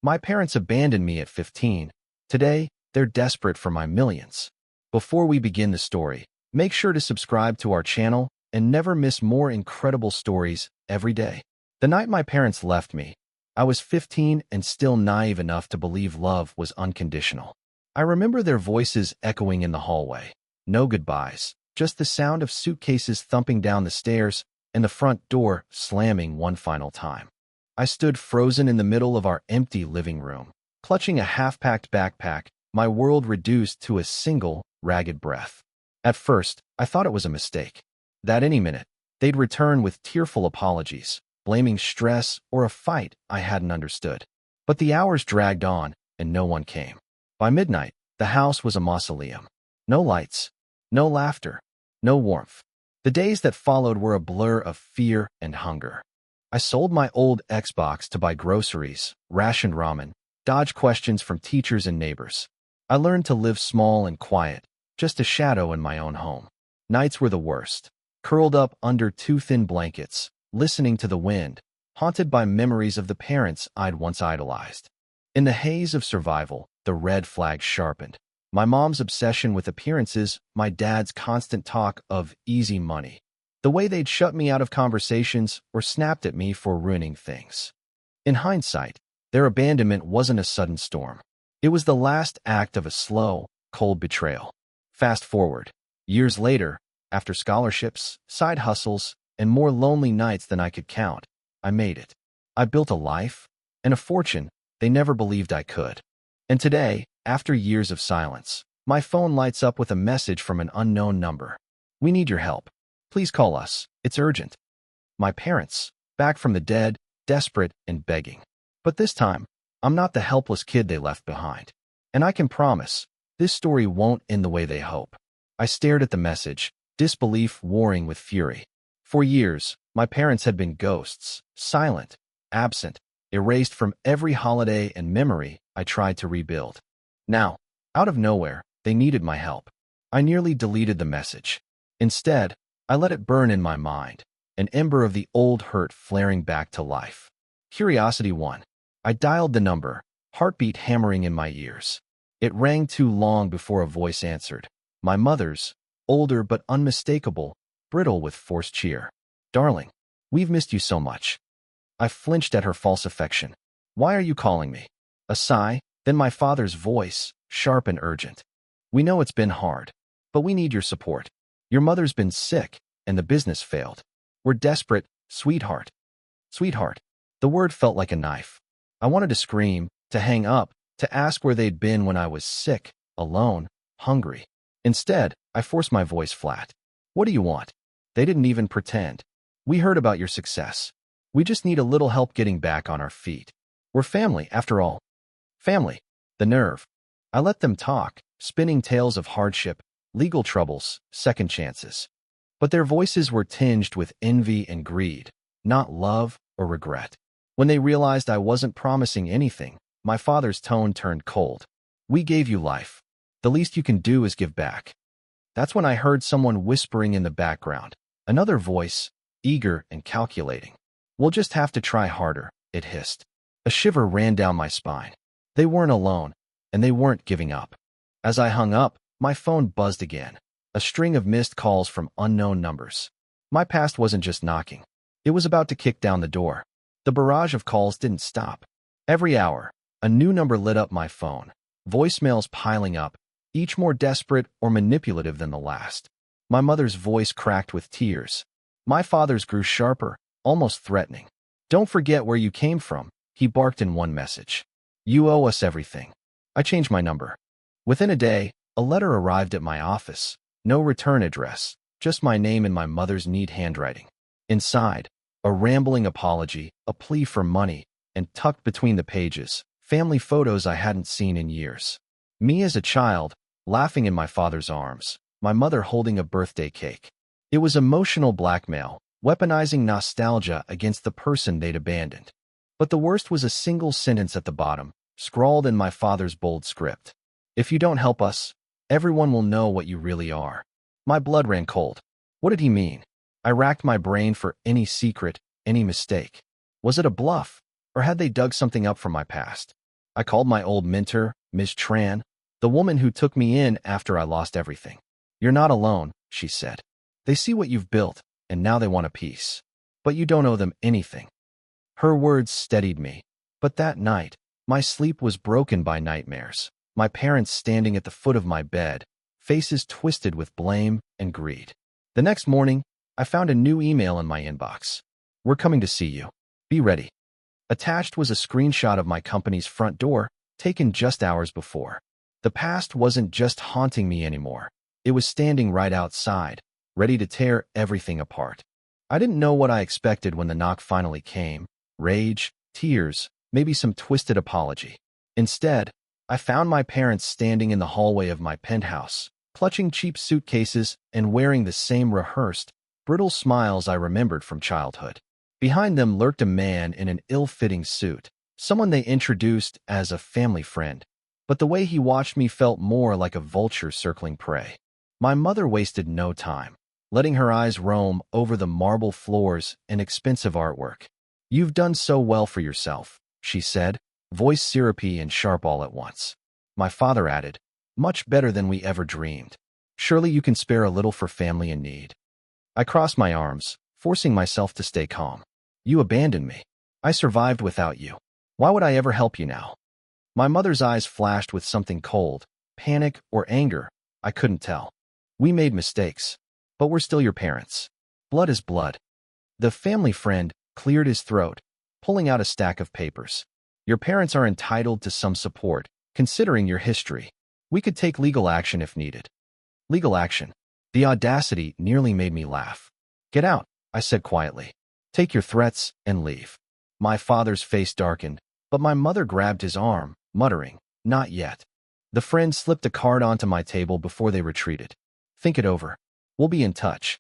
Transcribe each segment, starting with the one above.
My parents abandoned me at 15. Today, they're desperate for my millions. Before we begin the story, make sure to subscribe to our channel and never miss more incredible stories every day. The night my parents left me, I was 15 and still naive enough to believe love was unconditional. I remember their voices echoing in the hallway. No goodbyes, just the sound of suitcases thumping down the stairs and the front door slamming one final time. I stood frozen in the middle of our empty living room, clutching a half-packed backpack, my world reduced to a single, ragged breath. At first, I thought it was a mistake. That any minute, they'd return with tearful apologies, blaming stress or a fight I hadn't understood. But the hours dragged on, and no one came. By midnight, the house was a mausoleum. No lights, no laughter, no warmth. The days that followed were a blur of fear and hunger. I sold my old Xbox to buy groceries, rationed ramen, dodged questions from teachers and neighbors. I learned to live small and quiet, just a shadow in my own home. Nights were the worst, curled up under two thin blankets, listening to the wind, haunted by memories of the parents I'd once idolized. In the haze of survival, the red flag sharpened. My mom's obsession with appearances, my dad's constant talk of easy money, the way they'd shut me out of conversations or snapped at me for ruining things. In hindsight, their abandonment wasn't a sudden storm. It was the last act of a slow, cold betrayal. Fast forward, years later, after scholarships, side hustles, and more lonely nights than I could count, I made it. I built a life and a fortune they never believed I could. And today, after years of silence, my phone lights up with a message from an unknown number. "We need your help. Please call us. It's urgent." My parents, back from the dead, desperate and begging. But this time, I'm not the helpless kid they left behind. And I can promise, this story won't end the way they hope. I stared at the message, disbelief warring with fury. For years, my parents had been ghosts, silent, absent, erased from every holiday and memory I tried to rebuild. Now, out of nowhere, they needed my help. I nearly deleted the message. Instead, I let it burn in my mind, an ember of the old hurt flaring back to life. Curiosity won. I dialed the number, heartbeat hammering in my ears. It rang too long before a voice answered. My mother's, older but unmistakable, brittle with forced cheer. "Darling, we've missed you so much." I flinched at her false affection. "Why are you calling me?" A sigh, then my father's voice, sharp and urgent. "We know it's been hard, but we need your support. Your mother's been sick, and the business failed. We're desperate, sweetheart." Sweetheart. The word felt like a knife. I wanted to scream, to hang up, to ask where they'd been when I was sick, alone, hungry. Instead, I forced my voice flat. "What do you want?" They didn't even pretend. "We heard about your success. We just need a little help getting back on our feet. We're family, after all." Family. The nerve. I let them talk, spinning tales of hardship, legal troubles, second chances. But their voices were tinged with envy and greed, not love or regret. When they realized I wasn't promising anything, my father's tone turned cold. "We gave you life. The least you can do is give back." That's when I heard someone whispering in the background. Another voice, eager and calculating. "We'll just have to try harder," it hissed. A shiver ran down my spine. They weren't alone, and they weren't giving up. As I hung up, my phone buzzed again. A string of missed calls from unknown numbers. My past wasn't just knocking. It was about to kick down the door. The barrage of calls didn't stop. Every hour, a new number lit up my phone. Voicemails piling up, each more desperate or manipulative than the last. My mother's voice cracked with tears. My father's grew sharper, almost threatening. "Don't forget where you came from," he barked in one message. "You owe us everything." I changed my number. Within a day, a letter arrived at my office. No return address, just my name in my mother's neat handwriting. Inside, a rambling apology, a plea for money, and tucked between the pages, family photos I hadn't seen in years. Me as a child, laughing in my father's arms, my mother holding a birthday cake. It was emotional blackmail, weaponizing nostalgia against the person they'd abandoned. But the worst was a single sentence at the bottom, scrawled in my father's bold script. "If you don't help us, everyone will know what you really are." My blood ran cold. What did he mean? I racked my brain for any secret, any mistake. Was it a bluff, or had they dug something up from my past? I called my old mentor, Ms. Tran, the woman who took me in after I lost everything. You're not alone, she said. They see what you've built, and now they want a piece. But you don't owe them anything. Her words steadied me. But that night, my sleep was broken by nightmares. My parents standing at the foot of my bed, faces twisted with blame and greed. The next morning, I found a new email in my inbox. We're coming to see you. Be ready. Attached was a screenshot of my company's front door, taken just hours before. The past wasn't just haunting me anymore. It was standing right outside, ready to tear everything apart. I didn't know what I expected when the knock finally came. Rage, tears, maybe some twisted apology. Instead, I found my parents standing in the hallway of my penthouse, clutching cheap suitcases and wearing the same rehearsed, brittle smiles I remembered from childhood. Behind them lurked a man in an ill-fitting suit, someone they introduced as a family friend. But the way he watched me felt more like a vulture circling prey. My mother wasted no time, letting her eyes roam over the marble floors and expensive artwork. You've done so well for yourself, she said, voice syrupy and sharp all at once. My father added, much better than we ever dreamed. Surely you can spare a little for family in need. I crossed my arms, forcing myself to stay calm. You abandoned me. I survived without you. Why would I ever help you now? My mother's eyes flashed with something cold, panic or anger, I couldn't tell. We made mistakes, but we're still your parents. Blood is blood. The family friend cleared his throat, pulling out a stack of papers. Your parents are entitled to some support, considering your history. We could take legal action if needed. Legal action. The audacity nearly made me laugh. Get out, I said quietly. Take your threats and leave. My father's face darkened, but my mother grabbed his arm, muttering, not yet. The friend slipped a card onto my table before they retreated. Think it over. We'll be in touch.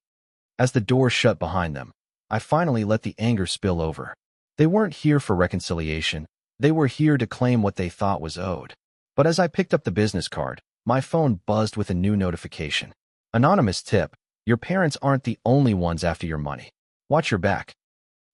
As the door shut behind them, I finally let the anger spill over. They weren't here for reconciliation. They were here to claim what they thought was owed. But as I picked up the business card, my phone buzzed with a new notification. Anonymous tip, your parents aren't the only ones after your money. Watch your back.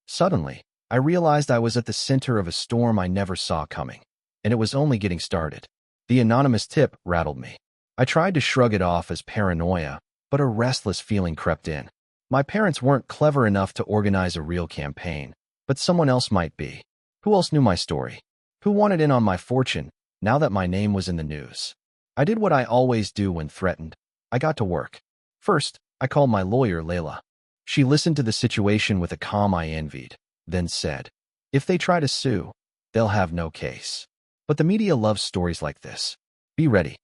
Suddenly, I realized I was at the center of a storm I never saw coming, and it was only getting started. The anonymous tip rattled me. I tried to shrug it off as paranoia, but a restless feeling crept in. My parents weren't clever enough to organize a real campaign, but someone else might be. Who else knew my story? Who wanted in on my fortune, now that my name was in the news? I did what I always do when threatened. I got to work. First, I called my lawyer, Layla. She listened to the situation with a calm I envied, then said, if they try to sue, they'll have no case. But the media loves stories like this. Be ready.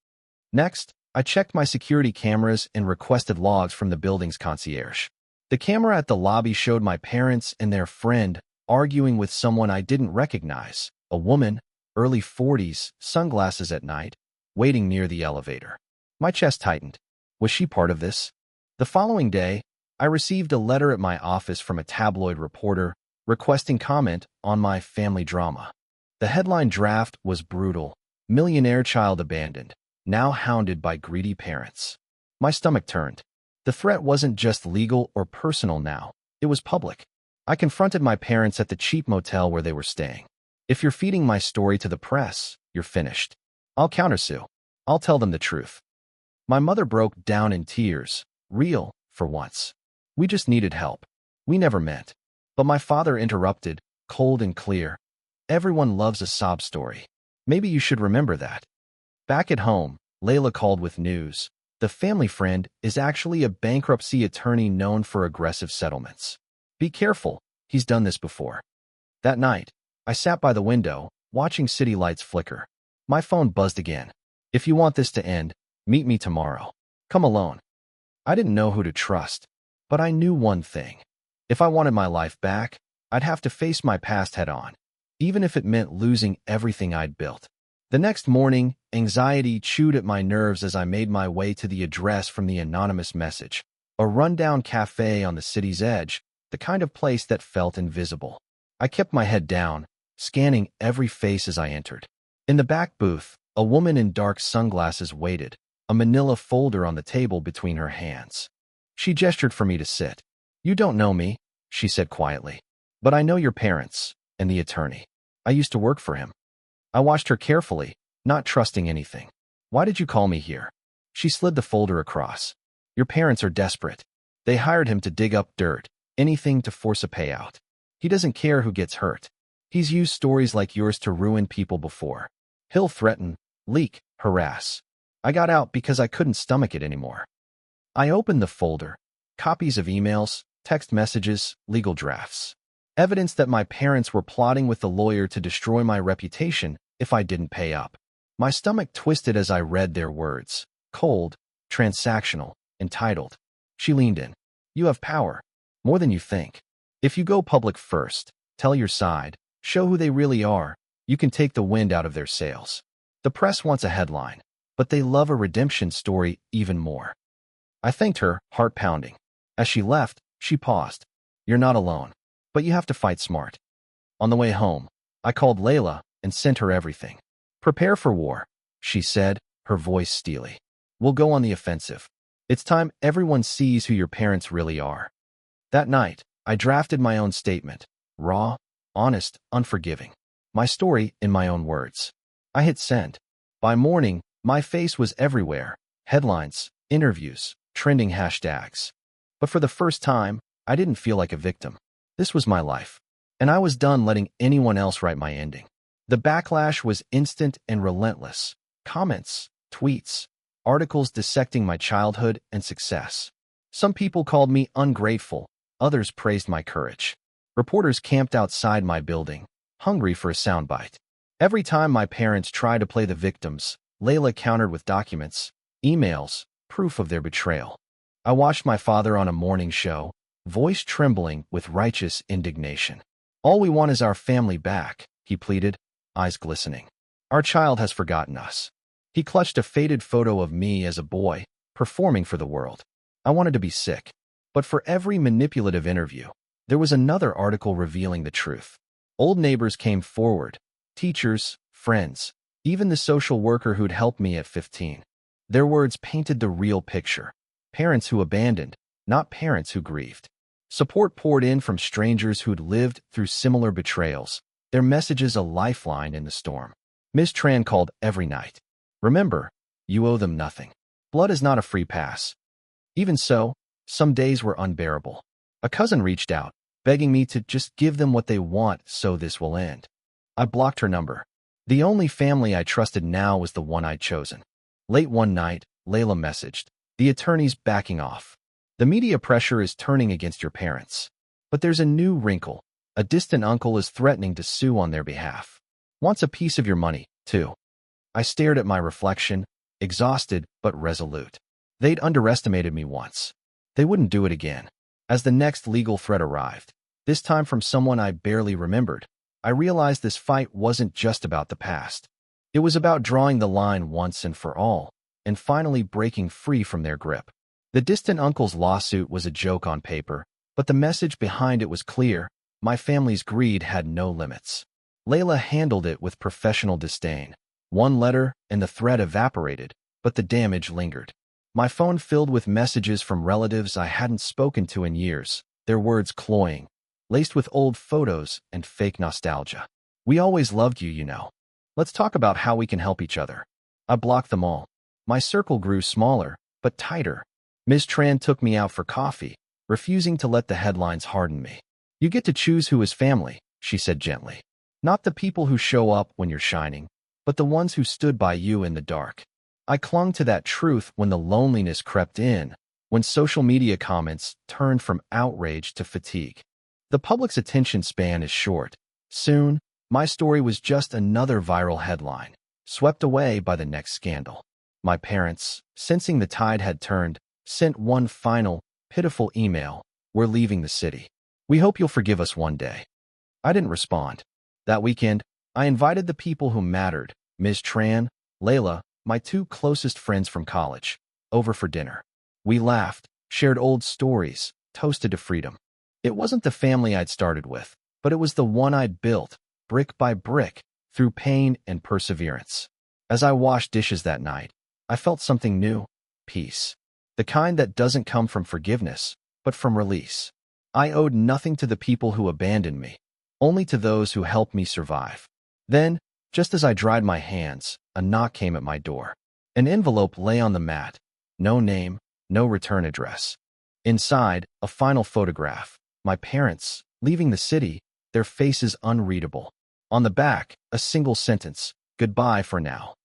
Next, I checked my security cameras and requested logs from the building's concierge. The camera at the lobby showed my parents and their friend arguing with someone I didn't recognize, a woman, early 40s, sunglasses at night, waiting near the elevator. My chest tightened. Was she part of this? The following day, I received a letter at my office from a tabloid reporter requesting comment on my family drama. The headline draft was brutal. Millionaire child abandoned, now hounded by greedy parents. My stomach turned. The threat wasn't just legal or personal now. It was public. I confronted my parents at the cheap motel where they were staying. If you're feeding my story to the press, you're finished. I'll countersue. I'll tell them the truth. My mother broke down in tears, real, for once. We just needed help. We never meant. But my father interrupted, cold and clear. Everyone loves a sob story. Maybe you should remember that. Back at home, Layla called with news. The family friend is actually a bankruptcy attorney known for aggressive settlements. Be careful, he's done this before. That night, I sat by the window, watching city lights flicker. My phone buzzed again. If you want this to end, meet me tomorrow. Come alone. I didn't know who to trust, but I knew one thing. If I wanted my life back, I'd have to face my past head-on, even if it meant losing everything I'd built. The next morning, anxiety chewed at my nerves as I made my way to the address from the anonymous message, a rundown cafe on the city's edge, the kind of place that felt invisible. I kept my head down, scanning every face as I entered. In the back booth, a woman in dark sunglasses waited, a manila folder on the table between her hands. She gestured for me to sit. You don't know me, she said quietly, but I know your parents and the attorney. I used to work for him. I watched her carefully, not trusting anything. Why did you call me here? She slid the folder across. Your parents are desperate. They hired him to dig up dirt, anything to force a payout. He doesn't care who gets hurt. He's used stories like yours to ruin people before. He'll threaten, leak, harass. I got out because I couldn't stomach it anymore. I opened the folder. Copies of emails, text messages, legal drafts. Evidence that my parents were plotting with the lawyer to destroy my reputation if I didn't pay up. My stomach twisted as I read their words. Cold, transactional, entitled. She leaned in. You have power. More than you think. If you go public first, tell your side, show who they really are, you can take the wind out of their sails. The press wants a headline, but they love a redemption story even more. I thanked her, heart pounding. As she left, she paused. You're not alone, but you have to fight smart. On the way home, I called Layla and sent her everything. Prepare for war, she said, her voice steely. We'll go on the offensive. It's time everyone sees who your parents really are. That night, I drafted my own statement. Raw, honest, unforgiving. My story in my own words. I hit send. By morning, my face was everywhere. Headlines, interviews, trending hashtags. But for the first time, I didn't feel like a victim. This was my life, and I was done letting anyone else write my ending. The backlash was instant and relentless. Comments, tweets, articles dissecting my childhood and success. Some people called me ungrateful, others praised my courage. Reporters camped outside my building, hungry for a soundbite. Every time my parents tried to play the victims, Layla countered with documents, emails, proof of their betrayal. I watched my father on a morning show, voice trembling with righteous indignation. All we want is our family back, he pleaded, eyes glistening. Our child has forgotten us. He clutched a faded photo of me as a boy, performing for the world. I wanted to be sick. But for every manipulative interview, there was another article revealing the truth. Old neighbors came forward, teachers, friends, even the social worker who'd helped me at 15. Their words painted the real picture. Parents who abandoned, not parents who grieved. Support poured in from strangers who'd lived through similar betrayals, their messages a lifeline in the storm. Ms. Tran called every night. Remember, you owe them nothing. Blood is not a free pass. Even so, some days were unbearable. A cousin reached out, begging me to just give them what they want so this will end. I blocked her number. The only family I trusted now was the one I'd chosen. Late one night, Layla messaged, the attorney's backing off. The media pressure is turning against your parents. But there's a new wrinkle. A distant uncle is threatening to sue on their behalf. Wants a piece of your money, too. I stared at my reflection, exhausted but resolute. They'd underestimated me once. They wouldn't do it again. As the next legal threat arrived, this time from someone I barely remembered, I realized this fight wasn't just about the past. It was about drawing the line once and for all, and finally breaking free from their grip. The distant uncle's lawsuit was a joke on paper, but the message behind it was clear. My family's greed had no limits. Layla handled it with professional disdain. One letter, and the threat evaporated, but the damage lingered. My phone filled with messages from relatives I hadn't spoken to in years, their words cloying, laced with old photos and fake nostalgia. We always loved you, you know. Let's talk about how we can help each other. I blocked them all. My circle grew smaller, but tighter. Ms. Tran took me out for coffee, refusing to let the headlines harden me. You get to choose who is family, she said gently. Not the people who show up when you're shining, but the ones who stood by you in the dark. I clung to that truth when the loneliness crept in, when social media comments turned from outrage to fatigue. The public's attention span is short. Soon, my story was just another viral headline, swept away by the next scandal. My parents, sensing the tide had turned, sent one final, pitiful email. We're leaving the city. We hope you'll forgive us one day. I didn't respond. That weekend, I invited the people who mattered, Ms. Tran, Layla, my two closest friends from college, over for dinner. We laughed, shared old stories, toasted to freedom. It wasn't the family I'd started with, but it was the one I'd built, brick by brick, through pain and perseverance. As I washed dishes that night, I felt something new, peace. The kind that doesn't come from forgiveness, but from release. I owed nothing to the people who abandoned me, only to those who helped me survive. Then, Just as I dried my hands, a knock came at my door. An envelope lay on the mat. No name, no return address. Inside, a final photograph. My parents, leaving the city, their faces unreadable. On the back, a single sentence, "Goodbye for now."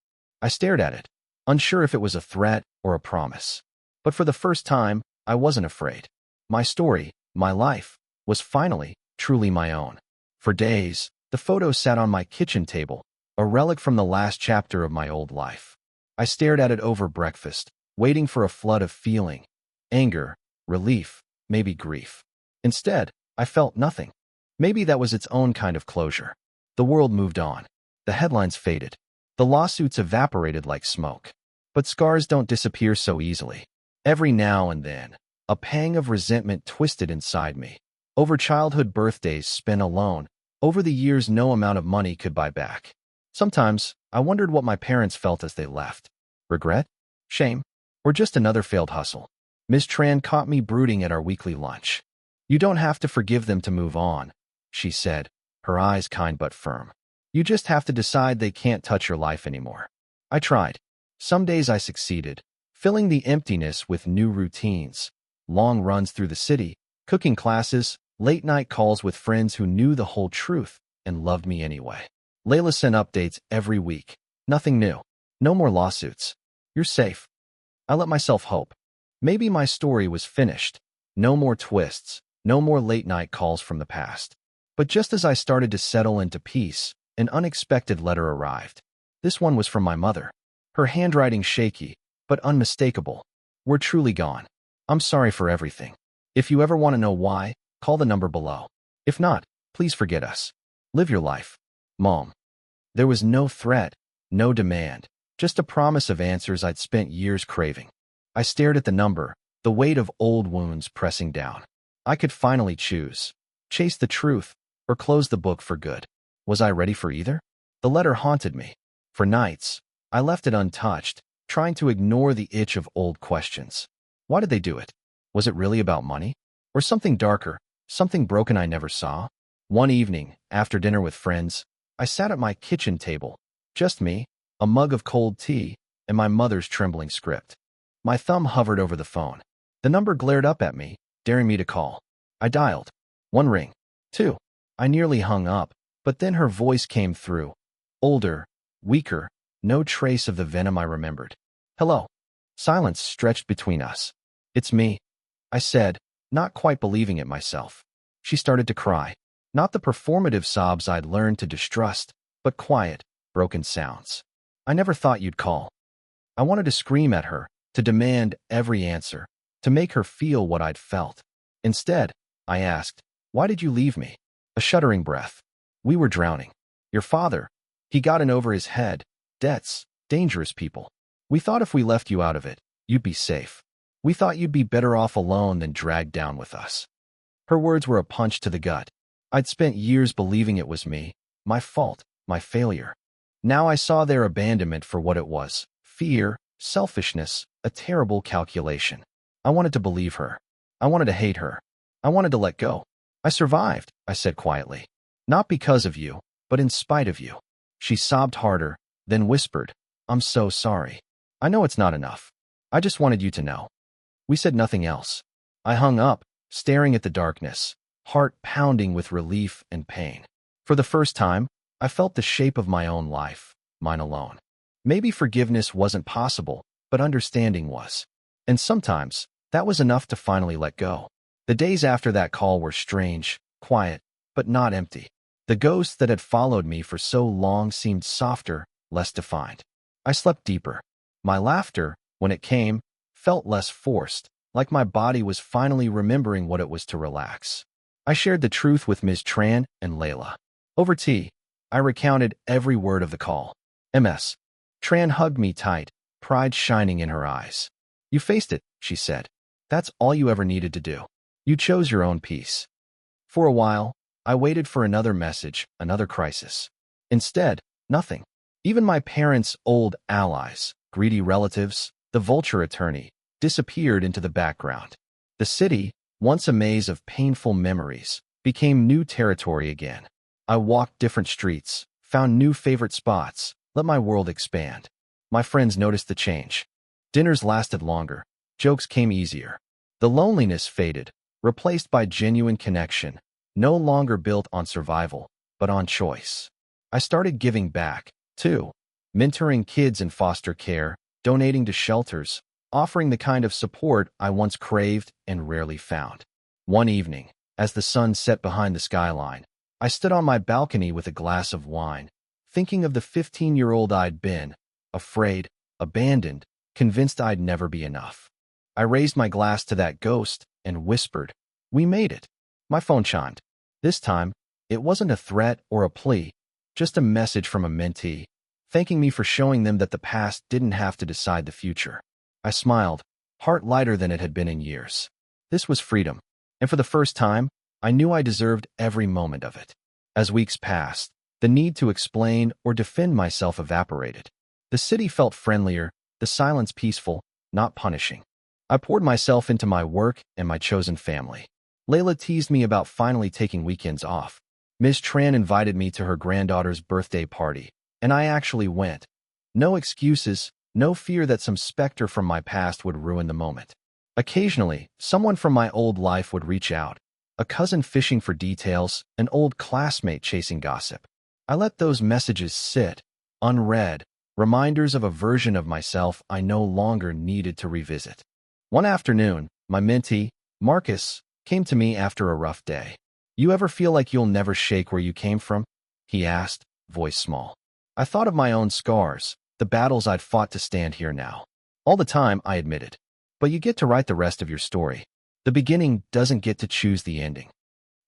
I stared at it, unsure if it was a threat or a promise. But for the first time, I wasn't afraid. My story, my life, was finally, truly my own. For days, the photo sat on my kitchen table, a relic from the last chapter of my old life. I stared at it over breakfast, waiting for a flood of feeling, anger, relief, maybe grief. Instead, I felt nothing. Maybe that was its own kind of closure. The world moved on. The headlines faded. The lawsuits evaporated like smoke. But scars don't disappear so easily. Every now and then, a pang of resentment twisted inside me. Over childhood birthdays spent alone, over the years no amount of money could buy back. Sometimes, I wondered what my parents felt as they left. Regret? Shame? Or just another failed hustle? Ms. Tran caught me brooding at our weekly lunch. "You don't have to forgive them to move on," she said, her eyes kind but firm. "You just have to decide they can't touch your life anymore." I tried. Some days I succeeded, filling the emptiness with new routines. Long runs through the city, cooking classes, late-night calls with friends who knew the whole truth and loved me anyway. Layla sent updates every week. Nothing new. No more lawsuits. "You're safe." I let myself hope. Maybe my story was finished. No more twists. No more late-night calls from the past. But just as I started to settle into peace, an unexpected letter arrived. This one was from my mother. Her handwriting shaky, but unmistakable. "We're truly gone. I'm sorry for everything. If you ever want to know why, call the number below. If not, please forget us. Live your life. Mom." There was no threat, no demand, just a promise of answers I'd spent years craving. I stared at the number, the weight of old wounds pressing down. I could finally choose. Chase the truth, or close the book for good. Was I ready for either? The letter haunted me. For nights, I left it untouched, trying to ignore the itch of old questions. Why did they do it? Was it really about money? Or something darker, something broken I never saw? One evening, after dinner with friends, I sat at my kitchen table. Just me, a mug of cold tea, and my mother's trembling script. My thumb hovered over the phone. The number glared up at me, daring me to call. I dialed. One ring. Two. I nearly hung up, but then her voice came through. Older, weaker, no trace of the venom I remembered. "Hello." Silence stretched between us. "It's me," I said, not quite believing it myself. She started to cry. Not the performative sobs I'd learned to distrust, but quiet, broken sounds. "I never thought you'd call." I wanted to scream at her, to demand every answer, to make her feel what I'd felt. Instead, I asked, "Why did you leave me?" A shuddering breath. "We were drowning. Your father, he got in over his head. Debts, dangerous people. We thought if we left you out of it, you'd be safe. We thought you'd be better off alone than dragged down with us." Her words were a punch to the gut. I'd spent years believing it was me, my fault, my failure. Now I saw their abandonment for what it was: fear, selfishness, a terrible calculation. I wanted to believe her. I wanted to hate her. I wanted to let go. "I survived," I said quietly. "Not because of you, but in spite of you." She sobbed harder, then whispered, "I'm so sorry. I know it's not enough. I just wanted you to know." We said nothing else. I hung up, staring at the darkness, heart pounding with relief and pain. For the first time, I felt the shape of my own life, mine alone. Maybe forgiveness wasn't possible, but understanding was. And sometimes, that was enough to finally let go. The days after that call were strange, quiet, but not empty. The ghosts that had followed me for so long seemed softer, less defined. I slept deeper. My laughter, when it came, felt less forced, like my body was finally remembering what it was to relax. I shared the truth with Ms. Tran and Layla. Over tea, I recounted every word of the call. Ms. Tran hugged me tight, pride shining in her eyes. "You faced it," she said. "That's all you ever needed to do. You chose your own peace." For a while, I waited for another message, another crisis. Instead, nothing. Even my parents' old allies, greedy relatives, the vulture attorney, disappeared into the background. The city, once a maze of painful memories, became new territory again. I walked different streets, found new favorite spots, let my world expand. My friends noticed the change. Dinners lasted longer. Jokes came easier. The loneliness faded, replaced by genuine connection, no longer built on survival, but on choice. I started giving back, too, mentoring kids in foster care, donating to shelters, offering the kind of support I once craved and rarely found. One evening, as the sun set behind the skyline, I stood on my balcony with a glass of wine, thinking of the 15-year-old I'd been, afraid, abandoned, convinced I'd never be enough. I raised my glass to that ghost and whispered, "We made it." My phone chimed. This time, it wasn't a threat or a plea, just a message from a mentee, thanking me for showing them that the past didn't have to decide the future. I smiled, heart lighter than it had been in years. This was freedom, and for the first time, I knew I deserved every moment of it. As weeks passed, the need to explain or defend myself evaporated. The city felt friendlier, the silence peaceful, not punishing. I poured myself into my work and my chosen family. Layla teased me about finally taking weekends off. Ms. Tran invited me to her granddaughter's birthday party, and I actually went. No excuses, no fear that some specter from my past would ruin the moment. Occasionally, someone from my old life would reach out, a cousin fishing for details, an old classmate chasing gossip. I let those messages sit, unread, reminders of a version of myself I no longer needed to revisit. One afternoon, my mentee, Marcus, came to me after a rough day. "You ever feel like you'll never shake where you came from?" he asked, voice small. I thought of my own scars, the battles I'd fought to stand here now. All the time, I admitted. But you get to write the rest of your story. The beginning doesn't get to choose the ending.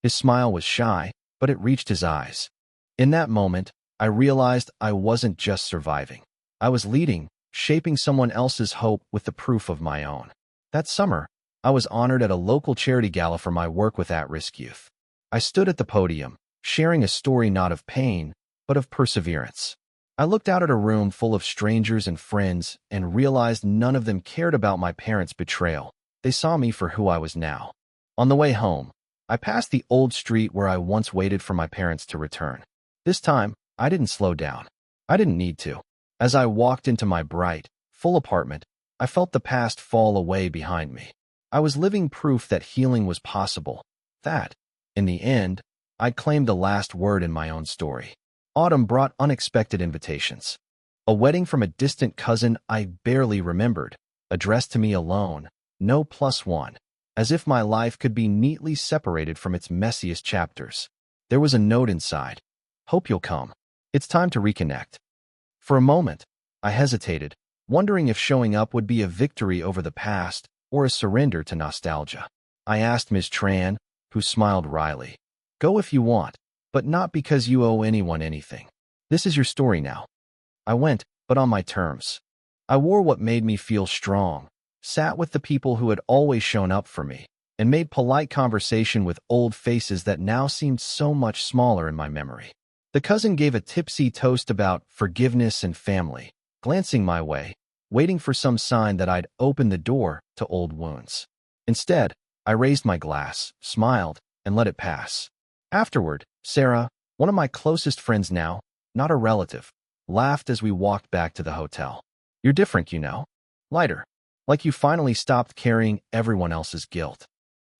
His smile was shy, but it reached his eyes. In that moment, I realized I wasn't just surviving. I was leading, shaping someone else's hope with the proof of my own. That summer, I was honored at a local charity gala for my work with at-risk youth. I stood at the podium, sharing a story not of pain, but of perseverance. I looked out at a room full of strangers and friends and realized none of them cared about my parents' betrayal. They saw me for who I was now. On the way home, I passed the old street where I once waited for my parents to return. This time, I didn't slow down. I didn't need to. As I walked into my bright, full apartment, I felt the past fall away behind me. I was living proof that healing was possible, that, in the end, I'd claimed the last word in my own story. Autumn brought unexpected invitations. A wedding from a distant cousin I barely remembered, addressed to me alone, no +1, as if my life could be neatly separated from its messiest chapters. There was a note inside. "Hope you'll come. It's time to reconnect." For a moment, I hesitated, wondering if showing up would be a victory over the past or a surrender to nostalgia. I asked Ms. Tran, who smiled wryly, "Go if you want, but not because you owe anyone anything. This is your story now." I went, but on my terms. I wore what made me feel strong, sat with the people who had always shown up for me, and made polite conversation with old faces that now seemed so much smaller in my memory. The cousin gave a tipsy toast about forgiveness and family, glancing my way, waiting for some sign that I'd open the door to old wounds. Instead, I raised my glass, smiled, and let it pass. Afterward, Sarah, one of my closest friends now, not a relative, laughed as we walked back to the hotel. "You're different, you know. Lighter. Like you finally stopped carrying everyone else's guilt."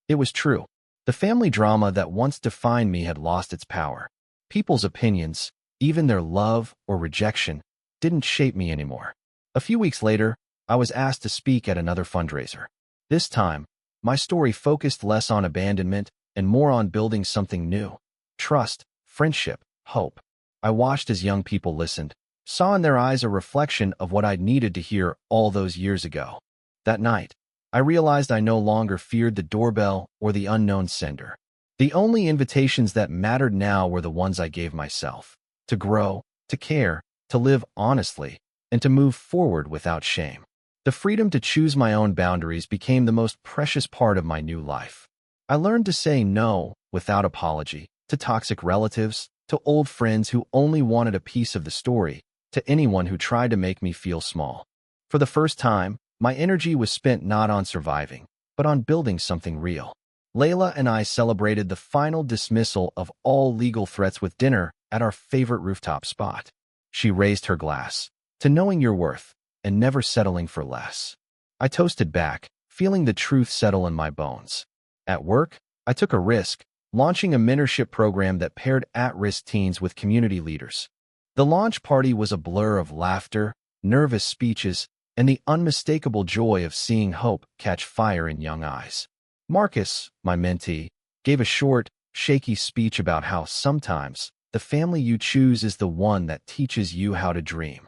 It was true. The family drama that once defined me had lost its power. People's opinions, even their love or rejection, didn't shape me anymore. A few weeks later, I was asked to speak at another fundraiser. This time, my story focused less on abandonment and more on building something new. Trust, friendship, hope. I watched as young people listened, saw in their eyes a reflection of what I'd needed to hear all those years ago. That night, I realized I no longer feared the doorbell or the unknown sender. The only invitations that mattered now were the ones I gave myself. To grow, to care, to live honestly, and to move forward without shame. The freedom to choose my own boundaries became the most precious part of my new life. I learned to say no, without apology, to toxic relatives, to old friends who only wanted a piece of the story, to anyone who tried to make me feel small. For the first time, my energy was spent not on surviving, but on building something real. Layla and I celebrated the final dismissal of all legal threats with dinner at our favorite rooftop spot. She raised her glass to knowing your worth and never settling for less. I toasted back, feeling the truth settle in my bones. At work, I took a risk, launching a mentorship program that paired at-risk teens with community leaders. The launch party was a blur of laughter, nervous speeches, and the unmistakable joy of seeing hope catch fire in young eyes. Marcus, my mentee, gave a short, shaky speech about how sometimes the family you choose is the one that teaches you how to dream.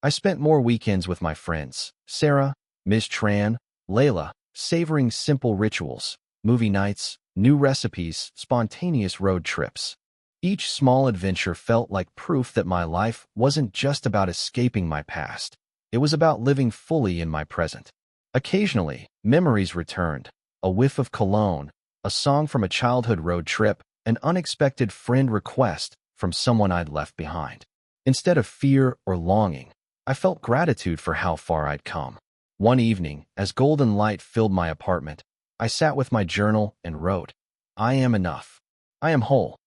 I spent more weekends with my friends, Sarah, Ms. Tran, Layla, savoring simple rituals, movie nights, new recipes, spontaneous road trips. Each small adventure felt like proof that my life wasn't just about escaping my past. It was about living fully in my present. Occasionally, memories returned, a whiff of cologne, a song from a childhood road trip, an unexpected friend request from someone I'd left behind. Instead of fear or longing, I felt gratitude for how far I'd come. One evening, as golden light filled my apartment, I sat with my journal and wrote, "I am enough. I am whole."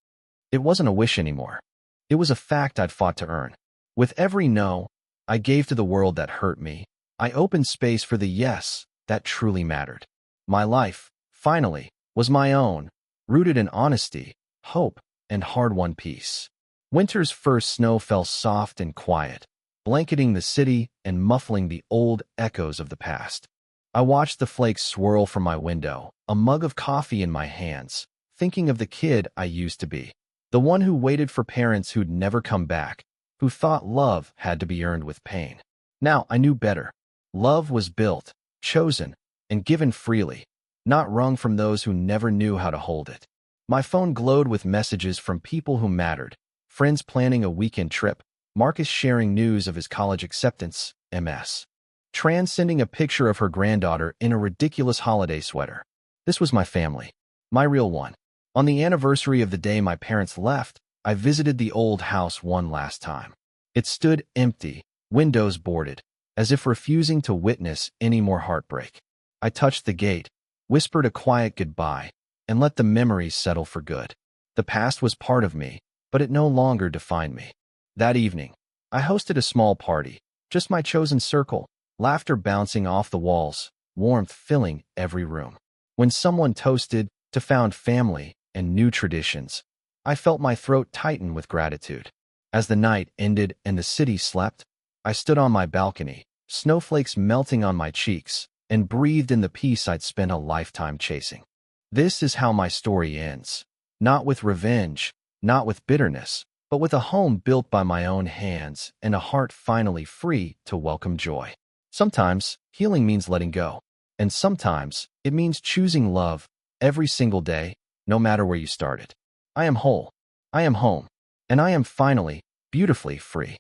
It wasn't a wish anymore. It was a fact I'd fought to earn. With every no I gave to the world that hurt me, I opened space for the yes that truly mattered. My life, finally, was my own, rooted in honesty, hope, and hard-won peace. Winter's first snow fell soft and quiet, blanketing the city and muffling the old echoes of the past. I watched the flakes swirl from my window, a mug of coffee in my hands, thinking of the kid I used to be. The one who waited for parents who'd never come back, who thought love had to be earned with pain. Now I knew better. Love was built, chosen, and given freely, not wrung from those who never knew how to hold it. My phone glowed with messages from people who mattered, friends planning a weekend trip, Marcus sharing news of his college acceptance, MS. Tran sending a picture of her granddaughter in a ridiculous holiday sweater. This was my family, my real one. On the anniversary of the day my parents left, I visited the old house one last time. It stood empty, windows boarded, as if refusing to witness any more heartbreak. I touched the gate, whispered a quiet goodbye, and let the memories settle for good. The past was part of me, but it no longer defined me. That evening, I hosted a small party, just my chosen circle, laughter bouncing off the walls, warmth filling every room. When someone toasted to found family and new traditions, I felt my throat tighten with gratitude. As the night ended and the city slept, I stood on my balcony, snowflakes melting on my cheeks, and breathed in the peace I'd spent a lifetime chasing. This is how my story ends. Not with revenge, not with bitterness, but with a home built by my own hands and a heart finally free to welcome joy. Sometimes, healing means letting go. And sometimes, it means choosing love every single day, no matter where you started. I am whole. I am home. And I am finally, beautifully free.